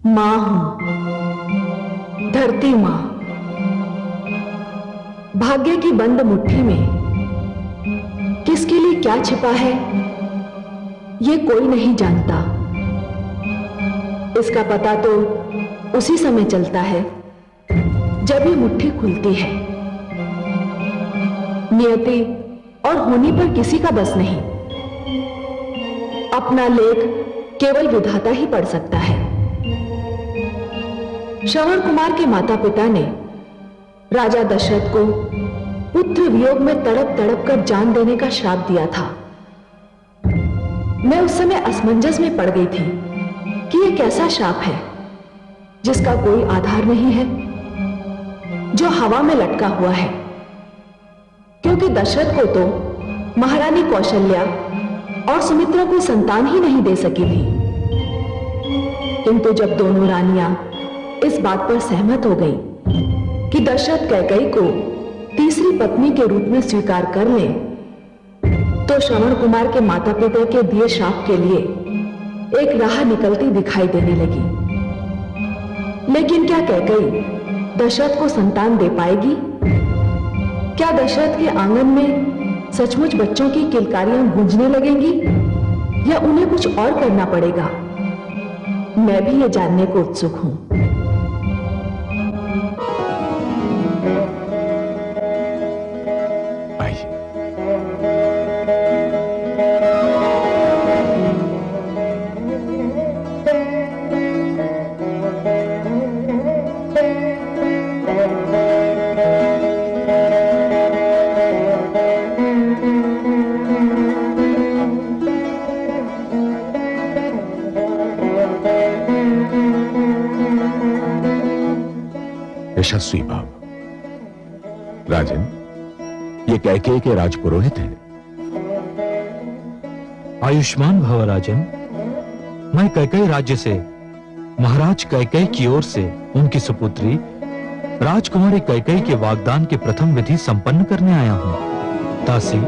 मां हूं, धरती मां। भाग्य की बंद मुट्ठी में किसके लिए क्या छिपा है, ये कोई नहीं जानता। इसका पता तो उसी समय चलता है जब ये मुट्ठी खुलती है। नियति और होनी पर किसी का बस नहीं। अपना लेख केवल विधाता ही पढ़ सकता है। श्रवण कुमार के माता पिता ने राजा दशरथ को पुत्र वियोग में तड़प तड़प कर जान देने का श्राप दिया था। मैं उस समय असमंजस में पड़ गई थी कि यह कैसा श्राप है जिसका कोई आधार नहीं है, जो हवा में लटका हुआ है। क्योंकि दशरथ को तो महारानी कौशल्या और सुमित्रा को संतान ही नहीं दे सकी थी। किंतु जब दोनों रानियां इस बात पर सहमत हो गईं कि दशरथ कैकेयी को तीसरी पत्नी के रूप में स्वीकार कर लें, तो श्रवण कुमार के माता पिता के दिए श्राप के लिए एक राह निकलती दिखाई देने लगी। लेकिन क्या कैकेयी दशरथ को संतान दे पाएगी? क्या दशरथ के आंगन में सचमुच बच्चों की किलकारियां गूंजने लगेंगी, या उन्हें कुछ और करना पड़ेगा? मैं भी ये जानने को उत्सुक हूं। यशस्वी भाव। राजन, ये कैकेयी के राजपुरोहित हैं। आयुष्मान भव राजन। मैं कैकेयी राज्य से महाराज कैकेयी की ओर से उनकी सुपुत्री राजकुमारी कैकेयी के वागदान की प्रथम विधि संपन्न करने आया हूं। दासी,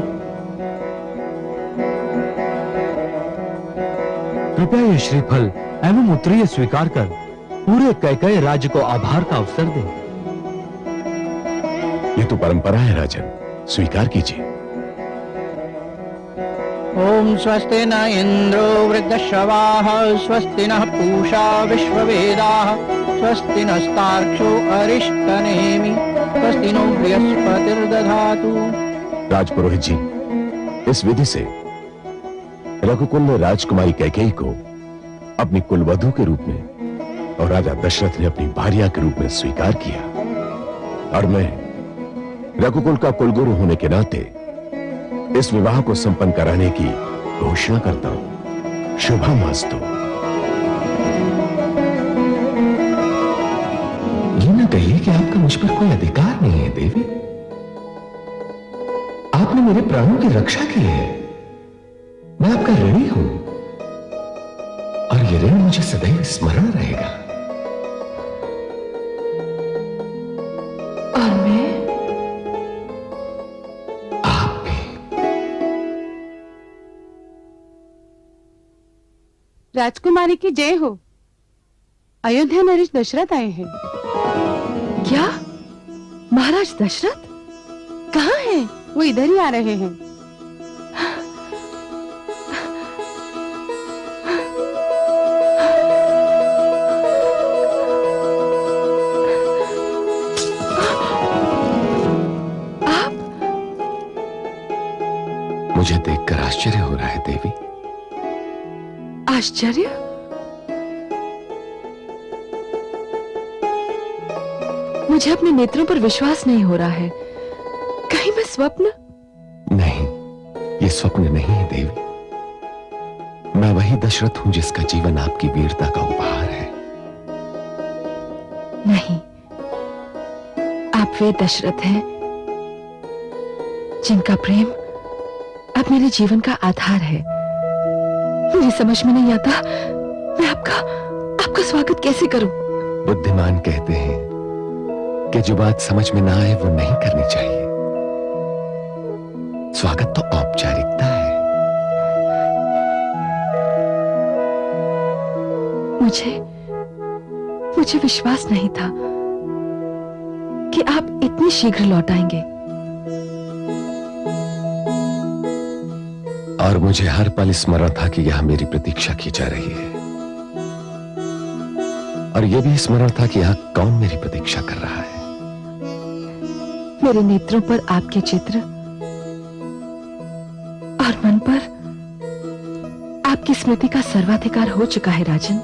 कृपया ये श्रीफल एवं उत्तरीय स्वीकार कर पूरे कैकेयी राज्य को आभार का अवसर दे। ये तो परंपरा है राजन, स्वीकार कीजिए। ओम स्वस्ति न इंद्रो वृद्धश्रवाः, स्वस्ति नः पूषा विश्ववेदाः, स्वस्ति नस्तार्क्ष्यो अरिष्टनेमि, स्वस्ति नो बृहस्पतिर्दधातु। राजपुरोहित जी, इस विधि से रघुकुल ने राजकुमारी कैकेयी को अपनी कुलवधू के रूप में और राजा दशरथ ने अपनी भार्या के रूप में स्वीकार किया। और मैं रघुकुल का कुलगुरु होने के नाते इस विवाह को संपन्न कराने की घोषणा करता हूं। शुभमस्तु। ये न कहिए कि आपका मुझ पर कोई अधिकार नहीं है देवी। आपने मेरे प्राणों की रक्षा की है। मैं आपका ऋणी हूं और ये ऋण मुझे सदैव स्मरण रहेगा। और मैं राजकुमारी की जय हो। अयोध्या नरेश दशरथ आए हैं। क्या? महाराज दशरथ कहाँ हैं? वो इधर ही आ रहे हैं। मुझे देखकर आश्चर्य हो रहा है देवी। आश्चर्य? मुझे अपने नेत्रों पर विश्वास नहीं हो रहा है। कहीं मैं स्वप्न? नहीं, ये स्वप्न नहीं है देवी। मैं वही दशरथ हूं जिसका जीवन आपकी वीरता का उपहार है। नहीं, आप वे दशरथ हैं जिनका प्रेम अब मेरे जीवन का आधार है। मुझे समझ में नहीं आता मैं आपका स्वागत कैसे करूं। बुद्धिमान कहते हैं कि जो बात समझ में ना आए वो नहीं करनी चाहिए। स्वागत तो औपचारिकता है। मुझे विश्वास नहीं था कि आप इतनी शीघ्र लौट आएंगे। और मुझे हर पल स्मरण था कि यहां मेरी प्रतीक्षा की जा रही है, और यह भी स्मरण था कि यहां कौन मेरी प्रतीक्षा कर रहा है। मेरे नेत्रों पर आपके चित्र और मन पर आपकी स्मृति का सर्वाधिकार हो चुका है राजन।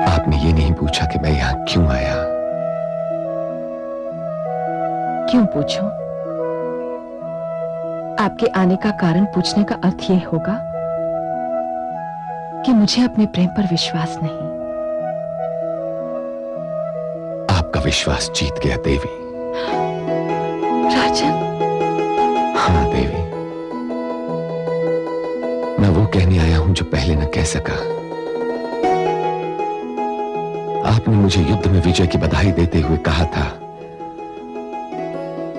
आपने ये नहीं पूछा कि मैं यहां क्यों आया। क्यों पूछूं? आपके आने का कारण पूछने का अर्थ यह होगा कि मुझे अपने प्रेम पर विश्वास नहीं। आपका विश्वास जीत गया देवी। राजन। हाँ देवी, मैं वो कहने आया हूं जो पहले न कह सका। आपने मुझे युद्ध में विजय की बधाई देते हुए कहा था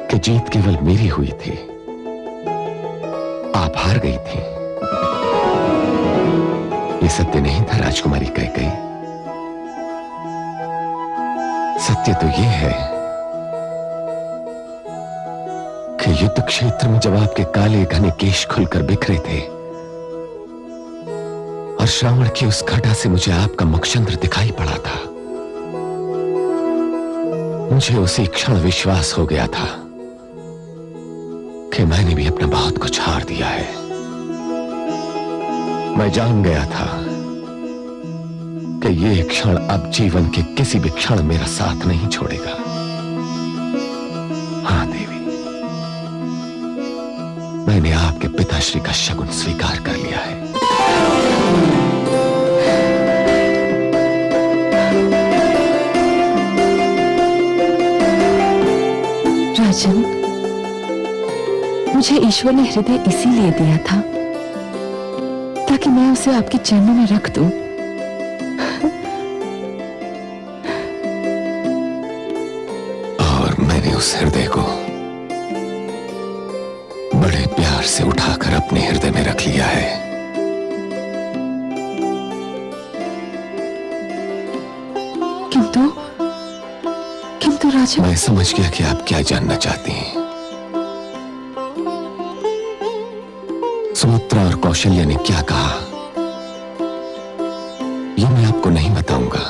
कि जीत केवल मेरी हुई थी, आप हार गई थी। ये सत्य नहीं था राजकुमारी कैकेयी। सत्य तो ये है कि युद्ध क्षेत्र में जब आपके काले घने केश खुलकर बिखरे थे और श्रावण की उस घटा से मुझे आपका मुखचंद्र दिखाई पड़ा था, मुझे उसी क्षण विश्वास हो गया था कि मैंने भी अपना बहुत कुछ हार दिया है। मैं जान गया था कि ये क्षण अब जीवन के किसी भी क्षण मेरा साथ नहीं छोड़ेगा। हाँ देवी, मैंने आपके पिताश्री का शगुन स्वीकार कर लिया है। राजन, मुझे ईश्वर ने हृदय इसीलिए दिया था ताकि मैं उसे आपके चरणों में रख दूं। और मैंने उस हृदय को बड़े प्यार से उठाकर अपने हृदय में रख लिया है। किंतु राजन, मैं समझ गया कि आप क्या जानना चाहती हैं। सुमित्रा और कौशल्या ने क्या कहा, यह मैं आपको नहीं बताऊंगा।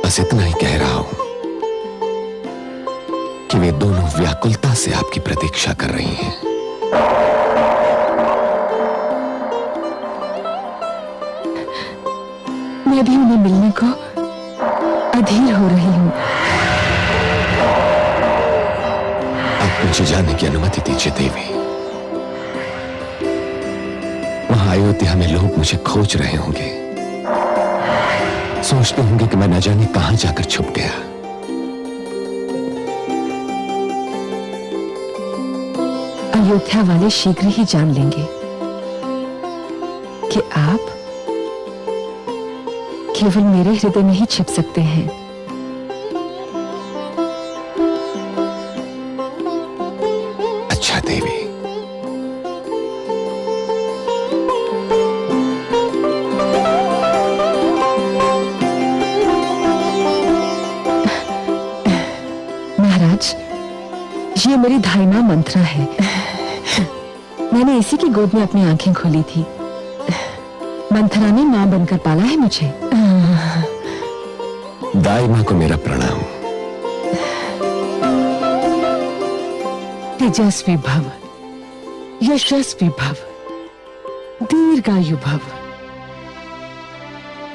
बस इतना ही कह रहा हूं कि वे दोनों व्याकुलता से आपकी प्रतीक्षा कर रही हैं। मैं भी उन्हें मिलने को अधीर हो रही हूं। आप मुझे जाने की अनुमति दीजिए देवी। वहां अयोध्या में लोग मुझे खोज रहे होंगे, सोचते होंगे कि मैं न जाने कहां जाकर छुप गया। अयोध्या वाले शीघ्र ही जान लेंगे कि आप केवल मेरे हृदय में ही छिप सकते हैं। अच्छा देवी, महाराज, ये मेरी धाई मां मंत्रा है। मैंने इसी की गोद में अपनी आंखें खोली थी। मंथरा ने मां बनकर पाला है मुझे। दाई मां को मेरा प्रणाम। तेजस्वी भव, यशस्वी भव, दीर्घायु भव।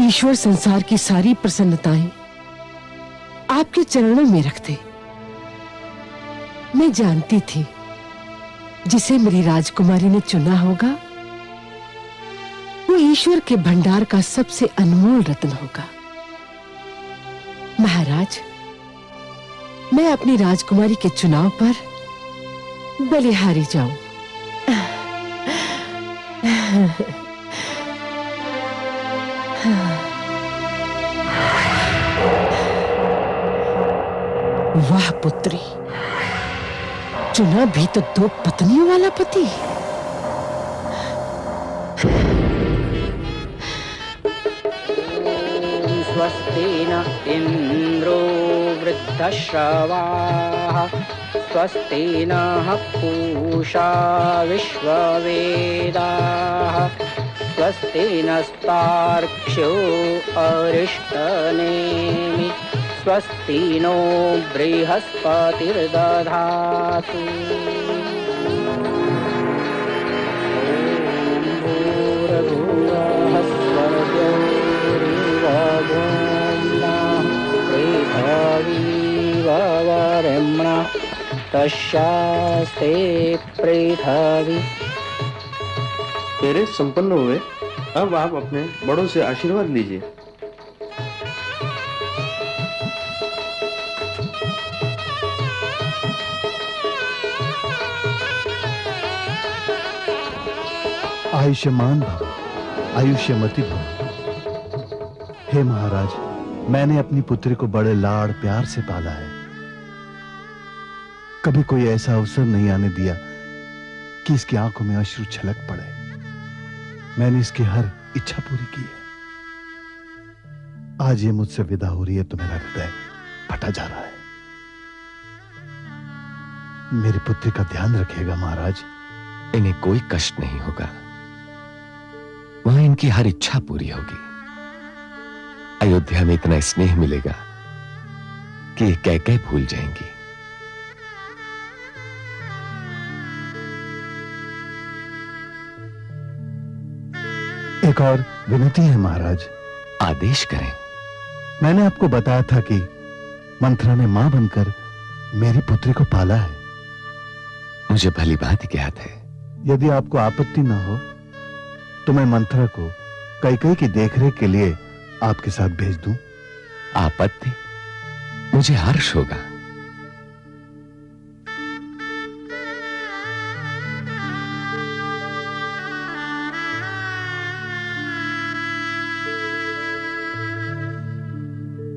ईश्वर संसार की सारी प्रसन्नताएं आपके चरणों में रखते। मैं जानती थी जिसे मेरी राजकुमारी ने चुना होगा वो ईश्वर के भंडार का सबसे अनमोल रत्न होगा। महाराज, मैं अपनी राजकुमारी के चुनाव पर बलिहारी जाऊं। वाह पुत्री, चुना भी तो 2 पत्नियों वाला पति। स्वस्ति न इंद्रो वृद्धश्रवाः स्वस्ति नः पूषा विश्ववेदाः स्वस्ति नस्तार्क्ष्यो अरिष्टनेमि स्वस्ति नो बृहस्पतिर्दधातु। तस्यास्ते पृथ्वी। तेरे संपन्न हुए, अब आप अपने बड़ों से आशीर्वाद लीजिए। आयुष्मान भव, आयुष्यमती भव। हे महाराज, मैंने अपनी पुत्री को बड़े लाड़ प्यार से पाला है। कभी कोई ऐसा अवसर नहीं आने दिया कि इसकी आंखों में अश्रु छलक पड़े। मैंने इसकी हर इच्छा पूरी की है। आज ये मुझसे विदा हो रही है तो मेरा हृदय फटा जा रहा है। मेरी पुत्री का ध्यान रखिएगा महाराज। इन्हें कोई कष्ट नहीं होगा, वहां इनकी हर इच्छा पूरी होगी। अयोध्या में इतना स्नेह मिलेगा कि ये कैकेयी भूल जाएंगी। एक और विनती है महाराज। आदेश करें। मैंने आपको बताया था कि मंथरा ने मां बनकर मेरी पुत्री को पाला है। मुझे भली भांति याद है। यदि आपको आपत्ति न हो तो मैं मंथरा को कैकेयी की देखरेख के लिए आपके साथ भेज दूं। आपत्ति? मुझे हर्ष होगा।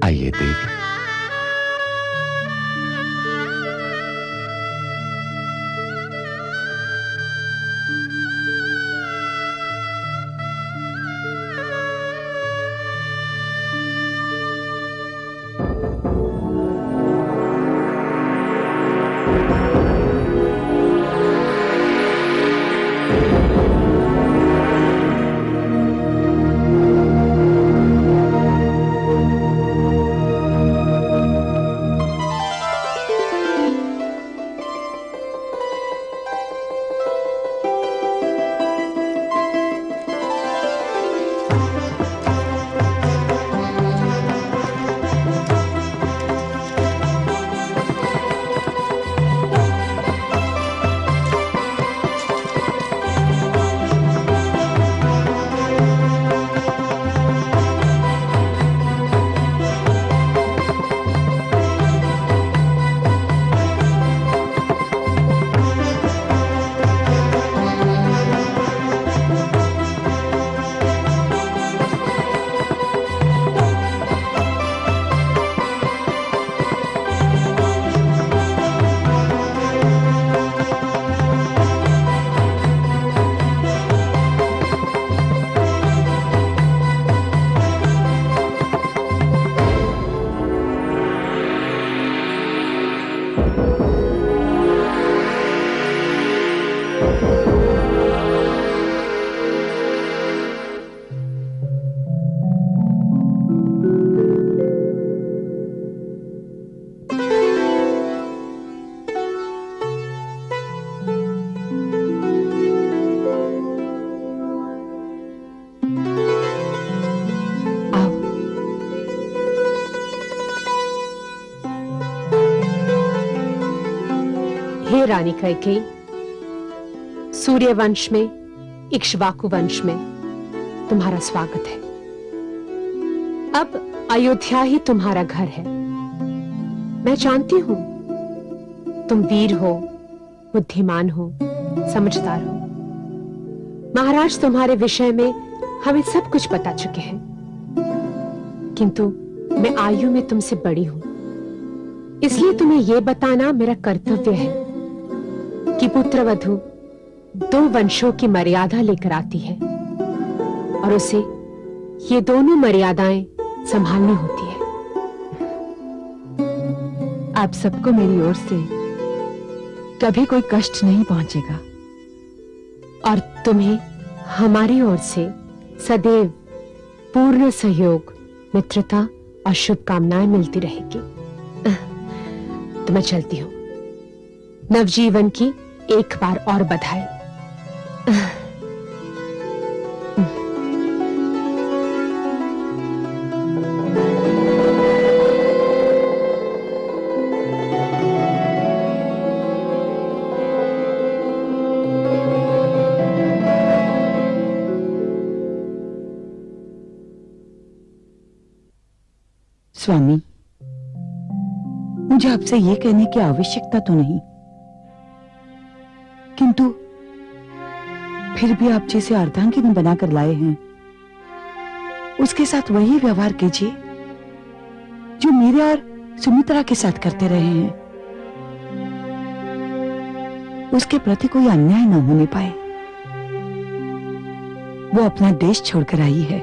आइए देवी। हे रानी कैकेयी, सूर्य वंश में, इक्ष्वाकु वंश में तुम्हारा स्वागत है। अब अयोध्या ही तुम्हारा घर है। मैं जानती हूं तुम वीर हो, बुद्धिमान हो, समझदार हो। महाराज तुम्हारे विषय में हमें सब कुछ बता चुके हैं, किंतु मैं आयु में तुमसे बड़ी हूं, इसलिए तुम्हें यह बताना मेरा कर्तव्य है कि पुत्रवधू 2 वंशों की मर्यादा लेकर आती है और उसे ये दोनों मर्यादाएं संभालनी होती है। आप सबको मेरी ओर से कभी कोई कष्ट नहीं पहुंचेगा और तुम्हें हमारी ओर से सदैव पूर्ण सहयोग, मित्रता और शुभकामनाएं मिलती रहेगी। तो मैं चलती हूं। नवजीवन की एक बार और बधाई। स्वामी, मुझे आपसे ये कहने की आवश्यकता तो नहीं, किंतु फिर भी आप जिसे अर्धांगिनी बनाकर लाए हैं उसके साथ वही व्यवहार कीजिए जो मेरे और सुमित्रा के साथ करते रहे हैं। उसके प्रति कोई अन्याय न होने पाए। वो अपना देश छोड़कर आई है,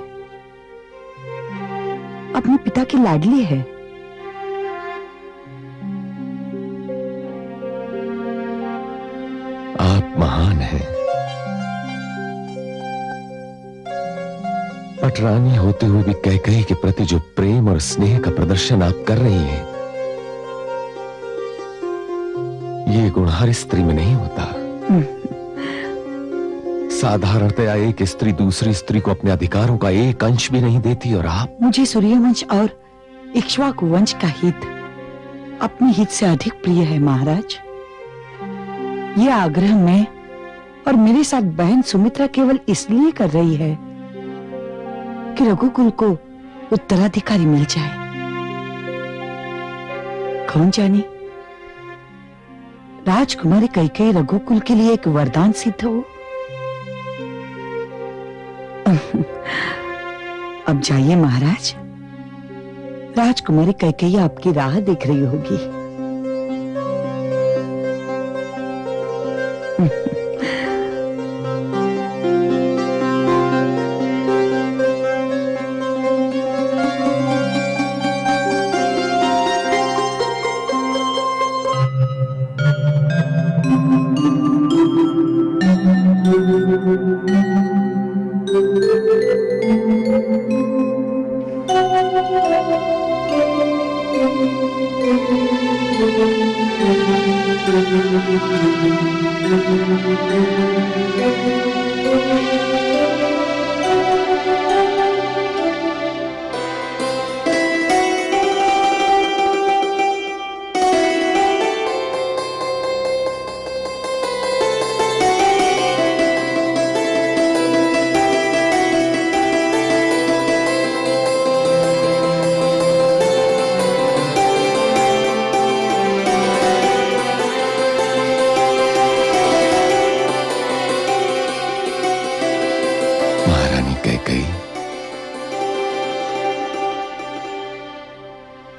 अपने पिता की लाडली है। आप महान हैं, पटरानी होते हुए भी कैकेयी के प्रति जो प्रेम और स्नेह का प्रदर्शन आप कर रही हैं, ये गुण हर स्त्री में नहीं होता। साधारणतया एक स्त्री दूसरी स्त्री को अपने अधिकारों का एक अंश भी नहीं देती, और आप। मुझे सूर्यवंश और इक्ष्वाकु वंश का हित अपने हित से अधिक प्रिय है महाराज। यह आग्रह मैं और मेरे साथ बहन सुमित्रा केवल इसलिए कर रही है कि रघुकुल को उत्तराधिकारी मिल जाए। कौन जाने, राजकुमारी कैकेयी रघुकुल के लिए एक वरदान सिद्ध हो। अब जाइए महाराज, राजकुमारी कैकेयी आपकी राह देख रही होगी।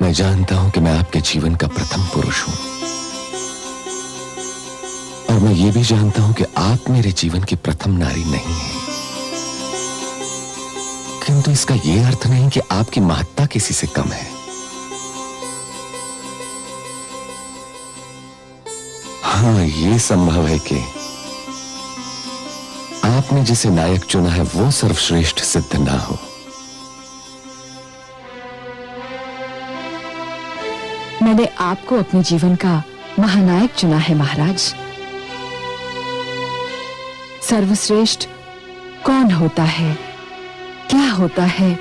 मैं जानता हूं कि मैं आपके जीवन का प्रथम पुरुष हूं, और मैं ये भी जानता हूं कि आप मेरे जीवन की प्रथम नारी नहीं हैं। किंतु इसका यह अर्थ नहीं कि आपकी महत्ता किसी से कम है। हाँ, यह संभव है कि आपने जिसे नायक चुना है वो सर्वश्रेष्ठ सिद्ध ना हो। मैंने आपको अपने जीवन का महानायक चुना है महाराज। सर्वश्रेष्ठ कौन होता है, क्या होता है,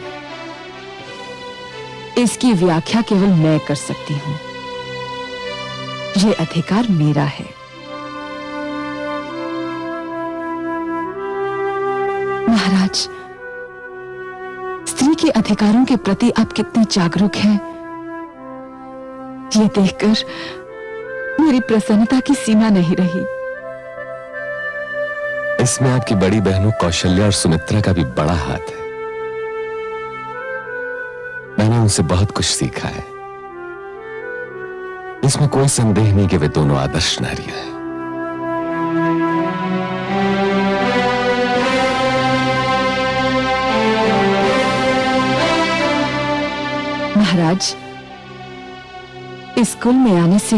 इसकी व्याख्या केवल मैं कर सकती हूं। यह अधिकार मेरा है। महाराज, स्त्री के अधिकारों के प्रति आप कितने जागरूक हैं, ये देखकर मेरी प्रसन्नता की सीमा नहीं रही। इसमें आपकी बड़ी बहनों कौशल्या और सुमित्रा का भी बड़ा हाथ है। मैंने उनसे बहुत कुछ सीखा है। इसमें कोई संदेह नहीं कि वे दोनों आदर्श नारियां हैं। महाराज, इस कुल में आने से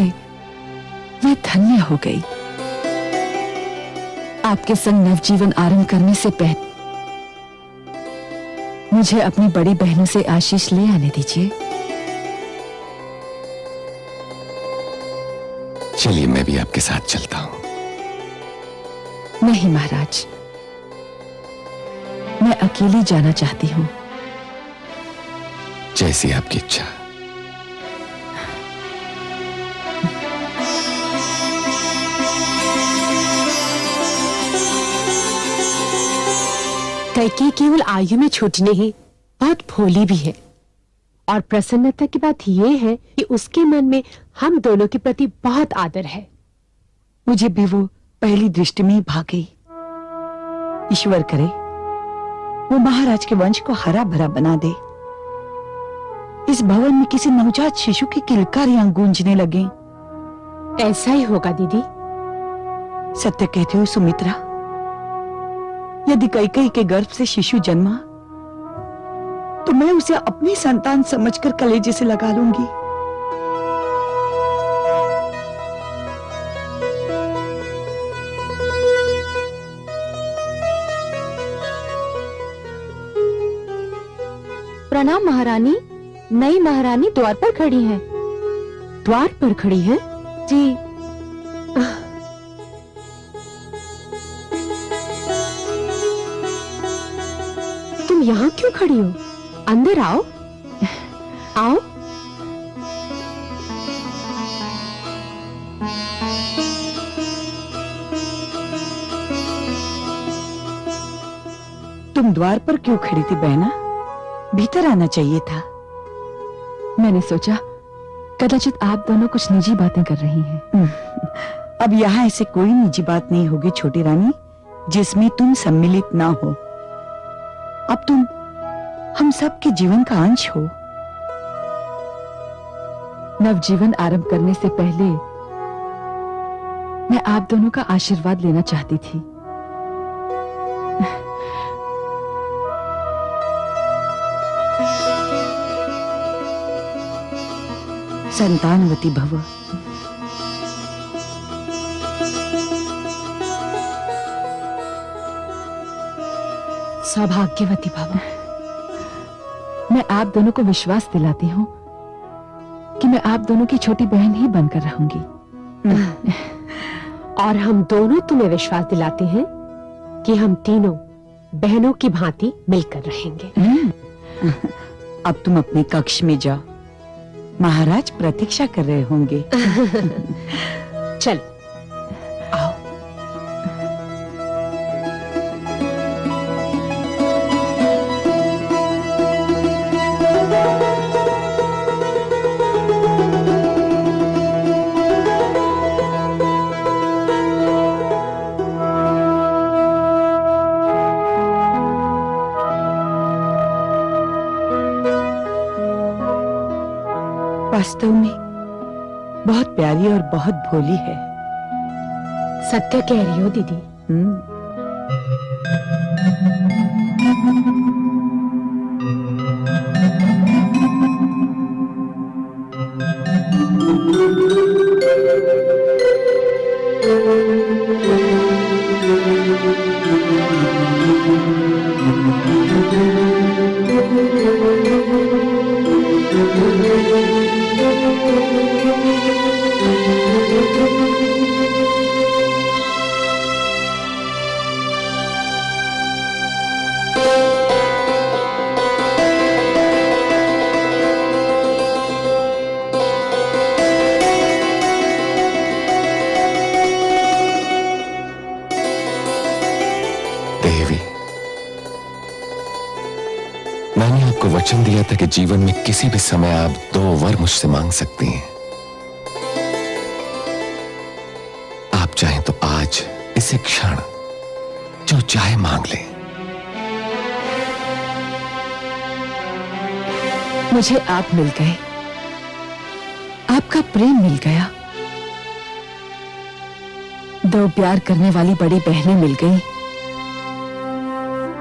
मैं धन्य हो गई। आपके संग नवजीवन आरंभ करने से पहले मुझे अपनी बड़ी बहनों से आशीष ले आने दीजिए। चलिए, मैं भी आपके साथ चलता हूं। नहीं महाराज, मैं अकेली जाना चाहती हूं। जैसी आपकी इच्छा। कैकेयी केवल आयु में छोटी नहीं, बहुत भोली भी है। और प्रसन्नता की बात यह है कि उसके मन में हम दोनों के प्रति बहुत आदर है। मुझे भी वो पहली दृष्टि में ही भा गई। ईश्वर करे वो महाराज के वंश को हरा भरा बना दे। इस भवन में किसी नवजात शिशु की किलकारियां गूंजने लगे। ऐसा ही होगा दीदी। सत्य कहती हो सुमित्रा, यदि कैकेयी के गर्भ से शिशु जन्मा तो मैं उसे अपनी संतान समझकर कलेजे से लगा लूंगी। प्रणाम महारानी। नई महारानी द्वार पर खड़ी हैं। द्वार पर खड़ी है? जी। तुम यहाँ क्यों खड़ी हो? अंदर आओ। आओ। तुम द्वार पर क्यों खड़ी थी बहना? भीतर आना चाहिए था। मैंने सोचा कदाचित आप दोनों कुछ निजी बातें कर रही हैं। अब यहाँ ऐसे कोई निजी बात नहीं होगी छोटी रानी जिसमें तुम सम्मिलित ना हो। अब तुम हम सब के जीवन का अंश हो। नवजीवन आरंभ करने से पहले मैं आप दोनों का आशीर्वाद लेना चाहती थी। संतानवती भव। सौभाग्यवती भव। मैं आप दोनों को विश्वास दिलाती हूँ कि मैं आप दोनों की छोटी बहन ही बनकर रहूंगी। और हम दोनों तुम्हें विश्वास दिलाते हैं कि हम तीनों बहनों की भांति मिलकर रहेंगे। अब तुम अपने कक्ष में जाओ, महाराज प्रतीक्षा कर रहे होंगे। चल आओ। वास्तव में बहुत प्यारी और बहुत भोली है। सत्य कह रही हो दीदी। मैंने आपको वचन दिया था कि जीवन में किसी भी समय आप 2 वर मुझसे मांग सकती हैं। आप चाहें तो आज इसी क्षण जो चाहे मांग लें। मुझे आप मिल गए, आपका प्रेम मिल गया। दो प्यार करने वाली बड़ी बहनें मिल गई,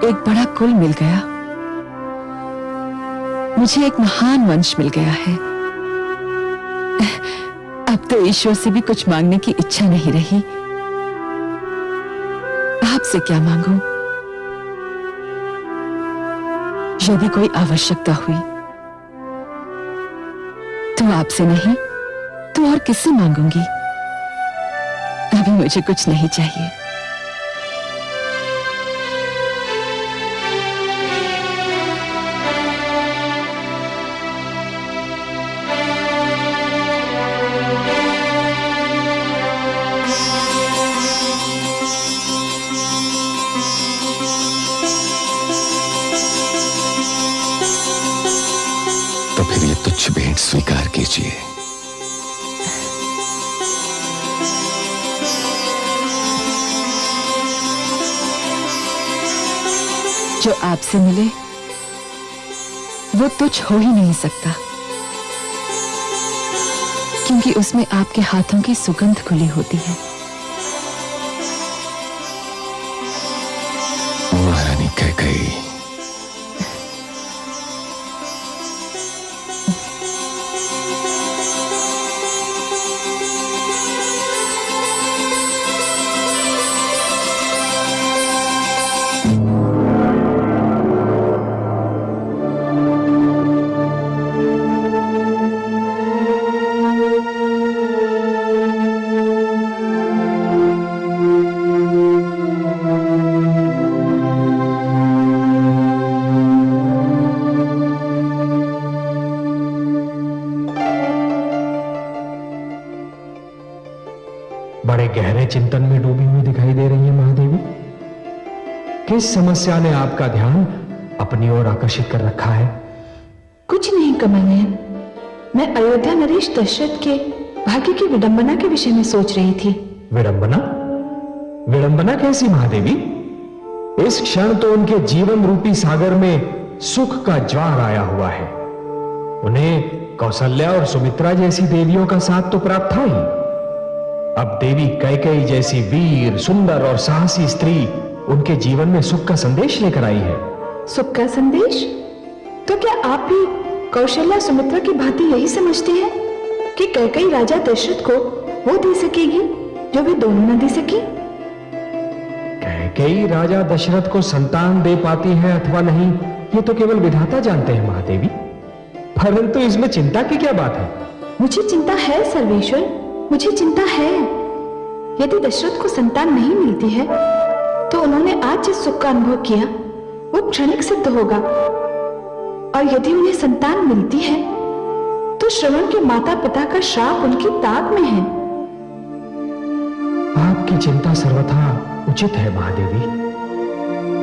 एक बड़ा कुल मिल गया, मुझे एक महान वंश मिल गया है। अब तो ईश्वर से भी कुछ मांगने की इच्छा नहीं रही। आपसे क्या मांगूं? यदि कोई आवश्यकता हुई तो आपसे नहीं तो और किससे मांगूंगी? अभी मुझे कुछ नहीं चाहिए। तो फिर ये तुच्छ भेंट स्वीकार कीजिए। जो आपसे मिले वो तुच्छ हो ही नहीं सकता, क्योंकि उसमें आपके हाथों की सुगंध खुली होती है। महारानी कैकेयी, बड़े गहरे चिंतन में डूबी हुई दिखाई दे रही है महादेवी। किस समस्या ने आपका ध्यान अपनी ओर आकर्षित कर रखा है? कुछ नहीं कमल नयन, मैं अयोध्या नरेश दशरथ के भाग्य की विडंबना के विषय में सोच रही थी। विडंबना? विडंबना कैसी महादेवी? इस क्षण तो उनके जीवन रूपी सागर में सुख का ज्वार आया हुआ है। उन्हें कौशल्या और सुमित्रा जैसी देवियों का साथ तो प्राप्त था ही, अब देवी कैकेयी जैसी वीर, सुंदर और साहसी स्त्री उनके जीवन में सुख का संदेश लेकर आई है। सुख का संदेश? तो क्या आप भी कौशल्या सुमित्रा की भांति यही समझते हैं कि कैकेयी राजा दशरथ को वो दे सकेगी जो वे दोनों न दे सकी? कैकेयी राजा दशरथ को संतान दे पाती है अथवा नहीं, ये तो केवल विधाता जानते हैं महादेवी। परंतु इसमें चिंता की क्या बात है? मुझे चिंता है सर्वेश्वर, मुझे चिंता है। यदि दशरथ को संतान नहीं मिलती है तो उन्होंने आज जिस सुख का अनुभव किया वो क्षणिक सिद्ध होगा, और यदि उन्हें संतान मिलती है तो श्रवण के माता पिता का श्राप उनकी ताक में है। आपकी चिंता सर्वथा उचित है महादेवी।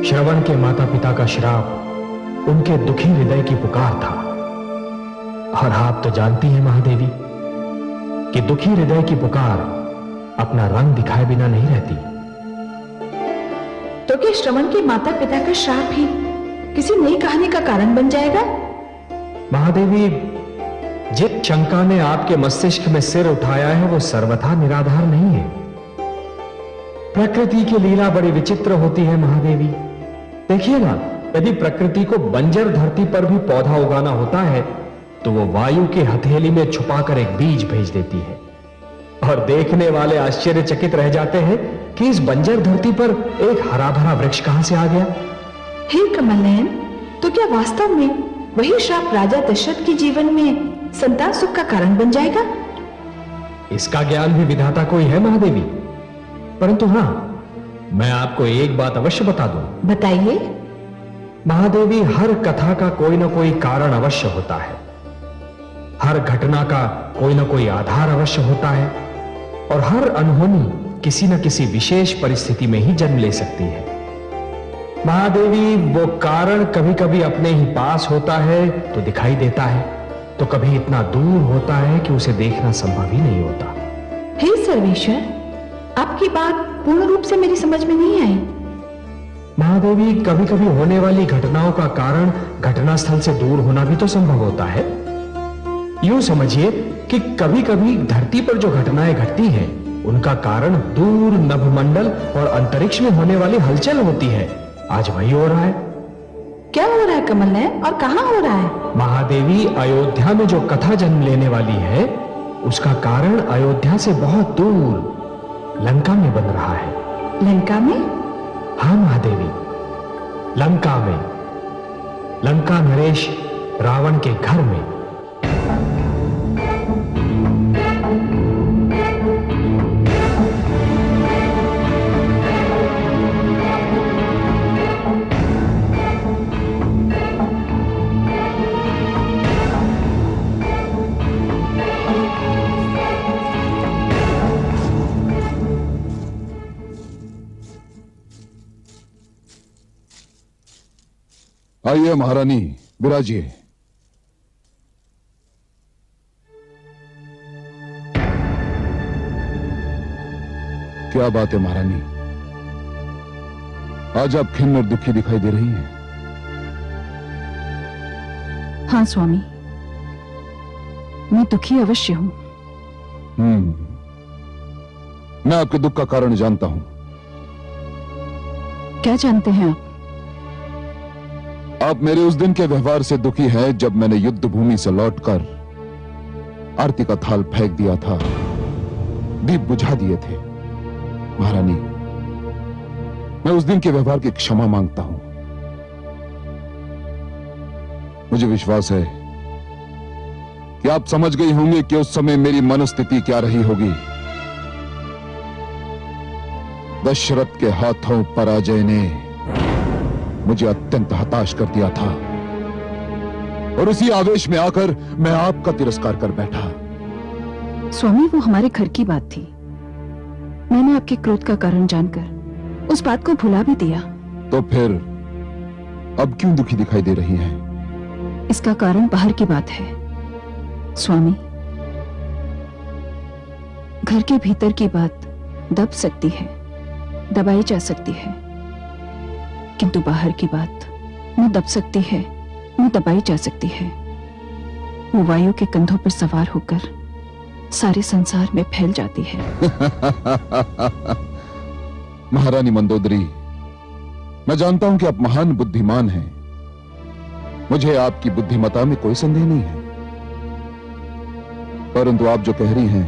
श्रवण के माता पिता का श्राप उनके दुखी हृदय की पुकार था, और आप तो जानती हैं महादेवी कि दुखी हृदय की पुकार अपना रंग दिखाए बिना नहीं रहती। तो क्या श्रवण के माता पिता का श्राप ही किसी नई कहानी का कारण बन जाएगा? महादेवी, जिस शंका ने आपके मस्तिष्क में सिर उठाया है वो सर्वथा निराधार नहीं है। प्रकृति की लीला बड़ी विचित्र होती है महादेवी। देखिएगा, यदि प्रकृति को बंजर धरती पर भी पौधा उगाना होता है तो वो वायु की हथेली में छुपाकर एक बीज भेज देती है, और देखने वाले आश्चर्यचकित रह जाते हैं कि इस बंजर धरती पर एक हरा भरा वृक्ष कहां से आ गया। हे कमल नयन, तो क्या वास्तव में वही श्राप राजा दशरथ के जीवन में संतान सुख का कारण बन जाएगा? इसका ज्ञान भी विधाता को ही है महादेवी। परंतु हां, मैं आपको एक बात अवश्य बता दूं। बताइए। महादेवी, हर कथा का कोई ना कोई कारण अवश्य होता है, हर घटना का कोई ना कोई आधार अवश्य होता है, और हर अनहोनी किसी न किसी विशेष परिस्थिति में ही जन्म ले सकती है। महादेवी, वो कारण कभी कभी अपने ही पास होता है तो दिखाई देता है, तो कभी इतना दूर होता है कि उसे देखना संभव ही नहीं होता। हे सर्वेश्वर, आपकी बात पूर्ण रूप से मेरी समझ में नहीं आई। महादेवी, कभी कभी होने वाली घटनाओं का कारण घटनास्थल से दूर होना भी तो संभव होता है। यूं समझिए कि कभी कभी धरती पर जो घटनाएं घटती हैं उनका कारण दूर नभमंडल और अंतरिक्ष में होने वाली हलचल होती है। आज वही हो रहा है। क्या हो रहा है कमल नयन, और कहां हो रहा है? महादेवी, अयोध्या में जो कथा जन्म लेने वाली है उसका कारण अयोध्या से बहुत दूर लंका में बन रहा है। लंका में? हाँ महादेवी, लंका में। लंका नरेश रावण के घर में। आइए महारानी, विराजिए। क्या बात है महारानी, आज आप खिन्न और दुखी दिखाई दे रही हैं। हाँ स्वामी, मैं दुखी अवश्य हूं। मैं आपके दुख का कारण जानता हूं। क्या जानते हैं आप? आप मेरे उस दिन के व्यवहार से दुखी हैं जब मैंने युद्ध भूमि से लौटकर आरती का थाल फेंक दिया था, दीप बुझा दिए थे। महारानी, मैं उस दिन के व्यवहार की क्षमा मांगता हूं। मुझे विश्वास है कि आप समझ गई होंगे कि उस समय मेरी मनस्थिति क्या रही होगी। दशरथ के हाथों पराजय ने मुझे अत्यंत हताश कर दिया था और उसी आवेश में आकर मैं आपका तिरस्कार कर बैठा। स्वामी, वो हमारे घर की बात थी। मैंने आपके क्रोध का कारण जानकर उस बात को भुला भी दिया। तो फिर अब क्यों दुखी दिखाई दे रही हैं? इसका कारण बाहर की बात है स्वामी। घर के भीतर की बात दब सकती है, दबाई जा सकती है, किंतु बाहर की बात न दब सकती है न दबाई जा सकती है। वो वायु के कंधों पर सवार होकर सारे संसार में फैल जाती है। महारानी मंदोदरी, मैं जानता हूं कि आप महान बुद्धिमान हैं। मुझे आपकी बुद्धिमत्ता में कोई संदेह नहीं है, परंतु आप जो कह रही हैं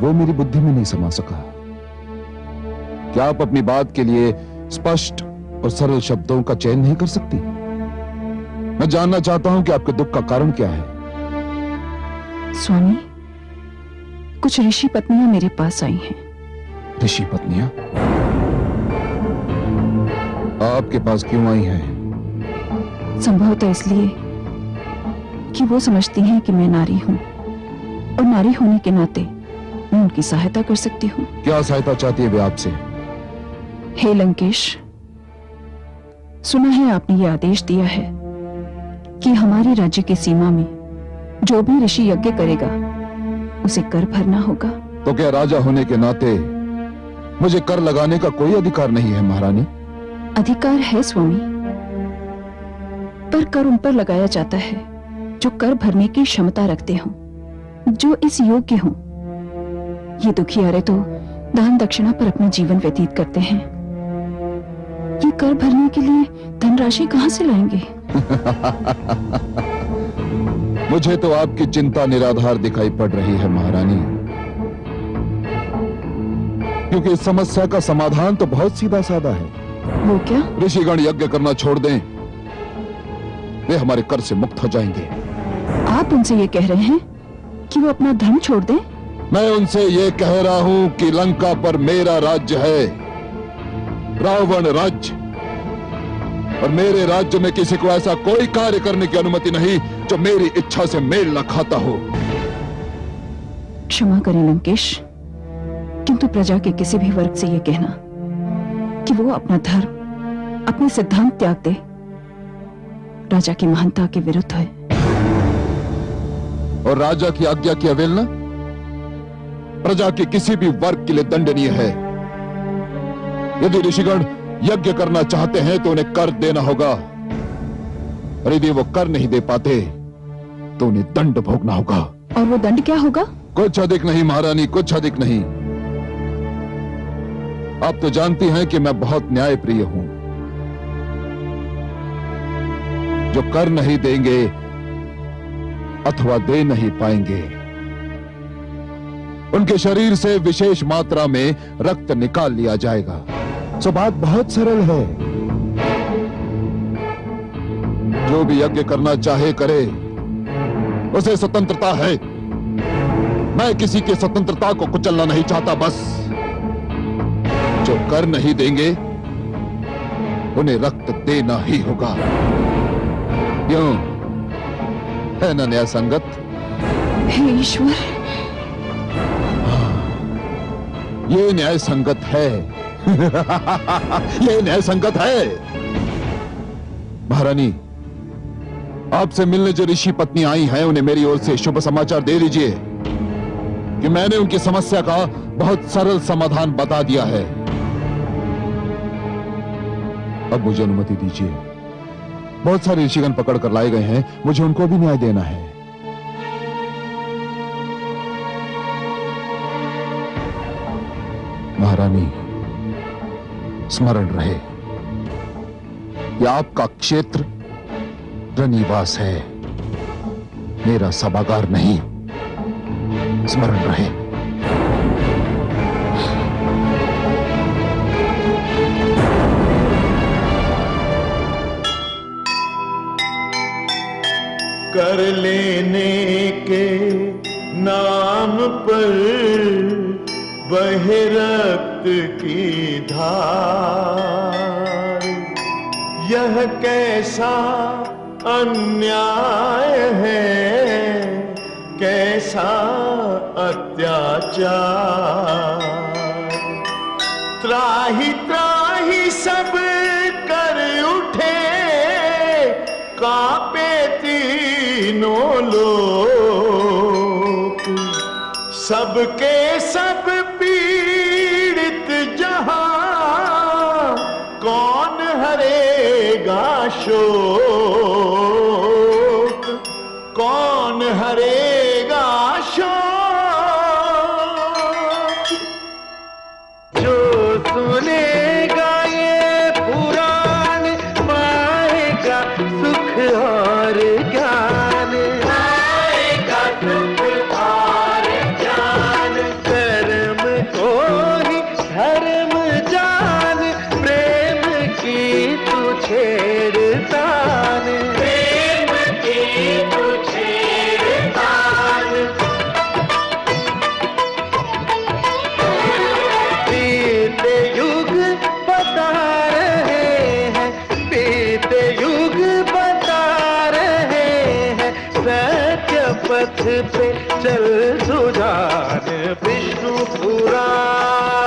वो मेरी बुद्धि में नहीं समा सका। क्या आप अपनी बात के लिए स्पष्ट और सरल शब्दों का चयन नहीं कर सकती? मैं जानना चाहता हूं कि आपके दुख का कारण क्या है। स्वामी, कुछ ऋषि पत्नियां मेरे पास आई हैं। ऋषि पत्नियां आपके पास क्यों आई हैं? संभवतः इसलिए कि वो समझती हैं कि मैं नारी हूं और नारी होने के नाते मैं उनकी सहायता कर सकती हूं। क्या सहायता चाहती है वे आपसे? हे लंकेश, सुना है आपने ये आदेश दिया है कि हमारे राज्य की सीमा में जो भी ऋषि यज्ञ करेगा उसे कर भरना होगा। तो क्या राजा होने के नाते मुझे कर लगाने का कोई अधिकार नहीं है महारानी? अधिकार है स्वामी, पर कर उन पर लगाया जाता है जो कर भरने की क्षमता रखते हों, जो इस योग्य हों। ये दुखियारे तो दान दक्षिणा पर अपना जीवन व्यतीत करते हैं। ये कर भरने के लिए धनराशि कहां से लाएंगे? मुझे तो आपकी चिंता निराधार दिखाई पड़ रही है महारानी, क्योंकि इस समस्या का समाधान तो बहुत सीधा साधा है। वो क्या? ऋषिगण यज्ञ करना छोड़ दें, वे हमारे कर से मुक्त हो जाएंगे। आप उनसे ये कह रहे हैं कि वो अपना धर्म छोड़ दें? मैं उनसे ये कह रहा हूं कि लंका पर मेरा राज्य है, रावण राज्य, और मेरे राज्य में किसी को ऐसा कोई कार्य करने की अनुमति नहीं जो मेरी इच्छा से मेल न खाता हो। क्षमा करें लंकेश, किंतु प्रजा के किसी भी वर्ग से यह कहना कि वो अपना धर्म, अपने सिद्धांत त्याग दे, राजा की महानता के विरुद्ध है। और राजा की आज्ञा की अवहेलना प्रजा के किसी भी वर्ग के लिए दंडनीय है। यदि ऋषिगण यज्ञ करना चाहते हैं तो उन्हें कर देना होगा, और यदि वो कर नहीं दे पाते तो उन्हें दंड भोगना होगा। और वो दंड क्या होगा? कुछ अधिक नहीं महारानी, कुछ अधिक नहीं। आप तो जानती हैं कि मैं बहुत न्यायप्रिय हूं। जो कर नहीं देंगे अथवा दे नहीं पाएंगे, उनके शरीर से विशेष मात्रा में रक्त निकाल लिया जाएगा। सो बात बहुत सरल है। जो भी यज्ञ करना चाहे करे, उसे स्वतंत्रता है। मैं किसी की स्वतंत्रता को कुचलना नहीं चाहता। बस जो कर नहीं देंगे उन्हें रक्त देना ही होगा। क्यों, है ना न्याय संगत? हे ईश्वर, ये न्याय संगत है। ये न्याय संगत है। महारानी, आपसे मिलने जो ऋषि पत्नी आई हैं, उन्हें मेरी ओर से शुभ समाचार दे दीजिए कि मैंने उनकी समस्या का बहुत सरल समाधान बता दिया है। अब मुझे अनुमति दीजिए। बहुत सारे ऋषिगण पकड़ कर लाए गए हैं, मुझे उनको भी न्याय देना है। महारानी, स्मरण रहे कि आपका क्षेत्र रनिवास है, मेरा सभागार नहीं। स्मरण रहे। कर लेने के नाम पर बहे रक्त की धार, यह कैसा अन्याय है, कैसा अत्याचार। त्राही त्राही सब कर उठे, कांपे तीनों लोक। सबके सब पीड़ित जहां, कौन हरेगा शोक, कौन हरेगा शोक। जो सुनेगा ये पुराण, पाएगा सुख और ज्ञान, पाएगा सुख और ज्ञान। कर्म को ही धर्म जान, प्रेम की तू छेड़तान, प्रेम की तू छेड़तान। बीते युग बता रहे हैं, बीते युग बता रहे हैं, सत्य पथ पे चल सुजान। विष्णु पुराण